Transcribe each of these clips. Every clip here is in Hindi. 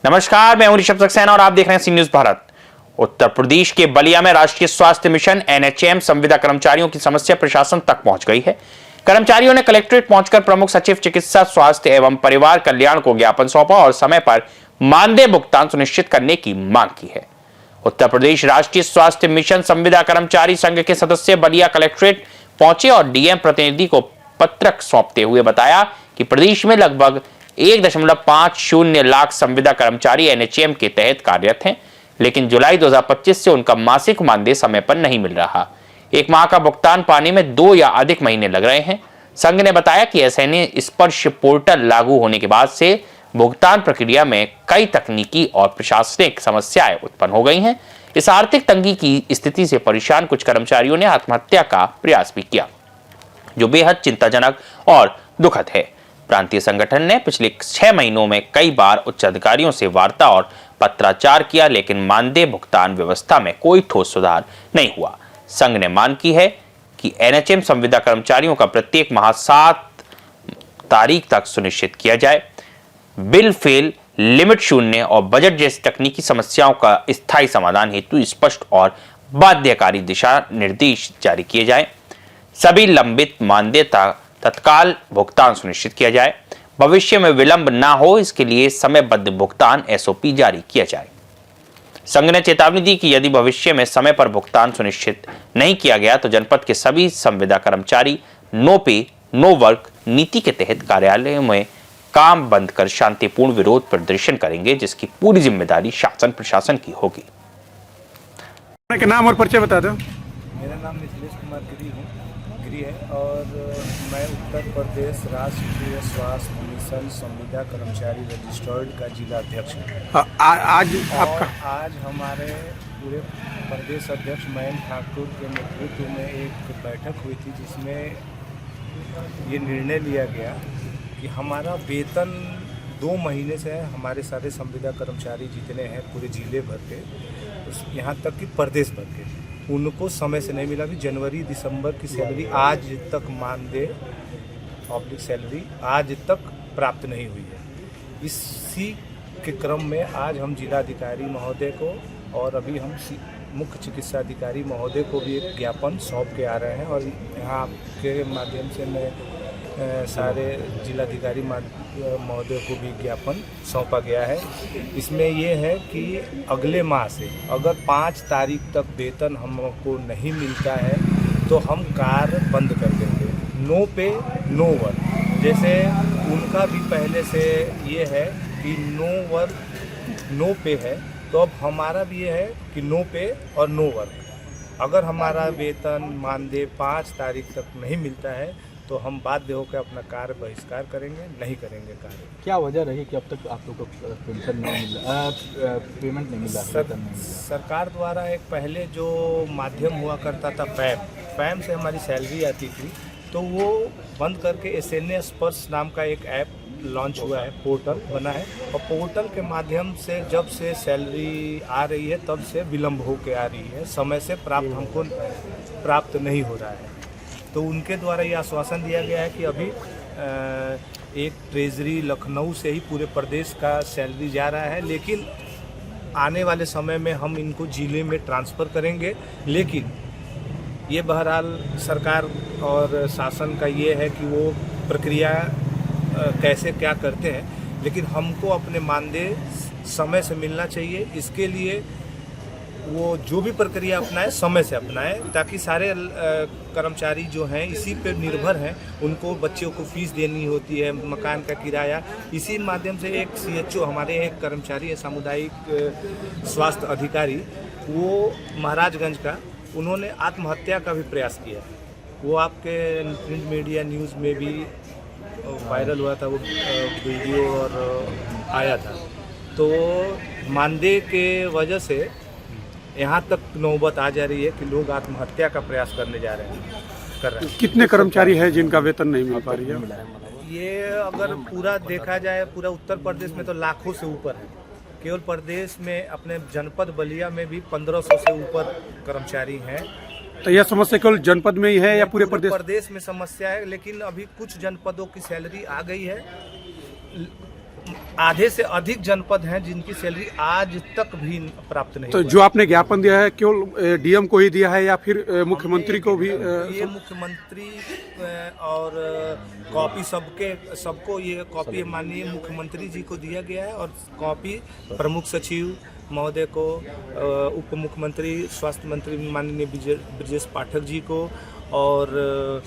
नमस्कार, मैं हूं ऋषभ सक्सेना और आप देख रहे हैं सी न्यूज भारत। उत्तर प्रदेश के बलिया में राष्ट्रीय स्वास्थ्य मिशन एनएचएम संविदा कर्मचारियों की समस्या प्रशासन तक पहुंच गई है। कर्मचारियों ने कलेक्ट्रेट पहुंचकर प्रमुख सचिव चिकित्सा स्वास्थ्य एवं परिवार कल्याण को ज्ञापन सौंपा और समय पर मानदेय भुगतान सुनिश्चित करने की मांग की है। उत्तर प्रदेश राष्ट्रीय स्वास्थ्य मिशन संविदा कर्मचारी संघ के सदस्य बलिया कलेक्ट्रेट पहुंचे और डीएम प्रतिनिधि को पत्रक सौंपते हुए बताया कि प्रदेश में लगभग 1.50 लाख संविदा कर्मचारी एनएचएम के तहत कार्यरत हैं, लेकिन जुलाई 2025 से उनका मासिक मानदेय समय पर नहीं मिल रहा। एक माह का भुगतान पाने में 2 या अधिक महीने लग रहे हैं। संघ ने बताया कि एसएनए स्पर्श पोर्टल लागू होने के बाद से भुगतान प्रक्रिया में कई तकनीकी और प्रशासनिक समस्याएं उत्पन्न हो गई हैं। इस आर्थिक तंगी की स्थिति से परेशान कुछ कर्मचारियों ने आत्महत्या का प्रयास भी किया, जो बेहद चिंताजनक और दुखद है। प्रांतीय संगठन ने पिछले 6 महीनों में कई बार उच्च अधिकारियों से वार्ता और पत्राचार किया, लेकिन मानदेय भुगतान व्यवस्था में कोई ठोस सुधार नहीं हुआ। संघ ने मांग की है कि एनएचएम संविदा कर्मचारियों का प्रत्येक माह 7 तारीख तक सुनिश्चित किया जाए। बिल फेल, लिमिट शून्य और बजट जैसी तकनीकी समस्याओं का स्थायी समाधान हेतु स्पष्ट और बाध्यकारी दिशा निर्देश जारी किए जाए। सभी लंबित मानदेय तत्काल भुगतान सुनिश्चित किया जाए। भविष्य में विलंब ना हो, इसके लिए समयबद्ध भुगतान एसओपी जारी किया जाए। संघ ने चेतावनी दी कि यदि भविष्य में समय पर भुगतान सुनिश्चित नहीं किया गया तो जनपद के सभी संविदा कर्मचारी नो पे नो वर्क नीति के तहत कार्यालयों में काम बंद कर शांतिपूर्ण विरोध प्रदर्शन करेंगे, जिसकी पूरी जिम्मेदारी शासन प्रशासन की होगी। के नाम और परिचय बता दो। मेरा नाम मिथिलेश कुमार गिरी है और मैं उत्तर प्रदेश राष्ट्रीय स्वास्थ्य मिशन संविदा कर्मचारी रजिस्टर्ड का जिला अध्यक्ष हूँ। आज हमारे पूरे प्रदेश अध्यक्ष मयंक ठाकुर के नेतृत्व में एक बैठक हुई थी, जिसमें ये निर्णय लिया गया कि हमारा वेतन 2 महीने से हमारे सारे संविदा कर्मचारी जितने हैं पूरे जिले भर के, यहाँ तक कि प्रदेश भर के, उनको समय से नहीं मिला। भी जनवरी दिसंबर की सैलरी आज तक मानदेय पब्लिक सैलरी आज तक प्राप्त नहीं हुई है। इसी के क्रम में आज हम जिलाधिकारी महोदय को और अभी हम मुख्य चिकित्सा अधिकारी महोदय को भी एक ज्ञापन सौंप के आ रहे हैं और यहाँ आपके माध्यम से मैं सारे जिलाधिकारी महोदय को भी ज्ञापन सौंपा गया है। इसमें ये है कि अगले माह से अगर 5 तारीख तक वेतन हमको नहीं मिलता है तो हम कार्य बंद कर देंगे। नो पे नो वर्क, जैसे उनका भी पहले से ये है कि नो वर्क नो पे है, तो अब हमारा भी ये है कि नो पे और नो वर्क। अगर हमारा वेतन मानदेय 5 तारीख तक नहीं मिलता है तो हम बाध्य होकर अपना कार्य बहिष्कार करेंगे, नहीं करेंगे कार्य। क्या वजह रही कि अब तक आप लोग को पेंशन नहीं मिला, पेमेंट नहीं मिला? सरकार द्वारा एक पहले जो माध्यम हुआ करता था पैम से हमारी सैलरी आती थी, तो वो बंद करके एसएनए स्पर्श नाम का एक ऐप लॉन्च हुआ है, पोर्टल बना है और पोर्टल के माध्यम से जब से सैलरी आ रही है तब से विलम्ब होकर आ रही है, समय से हमको प्राप्त नहीं हो रहा है। तो उनके द्वारा ये आश्वासन दिया गया है कि अभी एक ट्रेजरी लखनऊ से ही पूरे प्रदेश का सैलरी जा रहा है, लेकिन आने वाले समय में हम इनको जिले में ट्रांसफ़र करेंगे। लेकिन ये बहरहाल सरकार और शासन का ये है कि वो प्रक्रिया कैसे क्या करते हैं, लेकिन हमको अपने मानदेय समय से मिलना चाहिए। इसके लिए वो जो भी प्रक्रिया अपनाए समय से अपनाए, ताकि सारे कर्मचारी जो हैं इसी पे निर्भर हैं। उनको बच्चों को फीस देनी होती है, मकान का किराया। इसी माध्यम से एक सीएचओ हमारे एक कर्मचारी है, सामुदायिक स्वास्थ्य अधिकारी, वो महाराजगंज का, उन्होंने आत्महत्या का भी प्रयास किया। वो आपके प्रिंट मीडिया न्यूज़ में भी वायरल हुआ था, वो वीडियो और आया था। तो मानदेय के वजह से यहाँ तक नौबत आ जा रही है कि लोग आत्महत्या का प्रयास कर रहे हैं। कितने कर्मचारी हैं जिनका वेतन नहीं मिल पा रही है? ये अगर पूरा देखा जाए पूरा उत्तर प्रदेश में तो लाखों से ऊपर है। केवल प्रदेश में अपने जनपद बलिया में भी 1500 से ऊपर कर्मचारी हैं। तो यह समस्या केवल जनपद में ही है या पूरे प्रदेश में समस्या है? लेकिन अभी कुछ जनपदों की सैलरी आ गई है, आधे से अधिक जनपद हैं जिनकी सैलरी आज तक भी प्राप्त नहीं तो हुआ जो आपने ज्ञापन दिया है केवल डीएम को ही दिया है या फिर मुख्यमंत्री को भी ये मुख्यमंत्री और कॉपी सबको ये कॉपी माननीय मुख्यमंत्री जी को दिया गया है और कॉपी प्रमुख सचिव महोदय को, उप मुख्यमंत्री स्वास्थ्य मंत्री माननीय ब्रजेश पाठक जी को और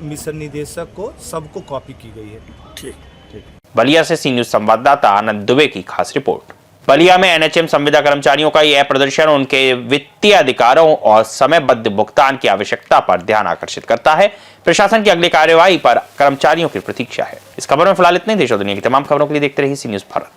मिशन निदेशक को सबको कॉपी की गई है। ठीक। बलिया से सी न्यूज संवाददाता आनंद दुबे की खास रिपोर्ट। बलिया में एनएचएम संविदा कर्मचारियों का यह प्रदर्शन उनके वित्तीय अधिकारों और समयबद्ध भुगतान की आवश्यकता पर ध्यान आकर्षित करता है। प्रशासन की अगली कार्यवाही पर कर्मचारियों की प्रतीक्षा है। इस खबर में फिलहाल इतने। देश और दुनिया की तमाम खबरों के लिए देखते रहिए सी न्यूज भारत।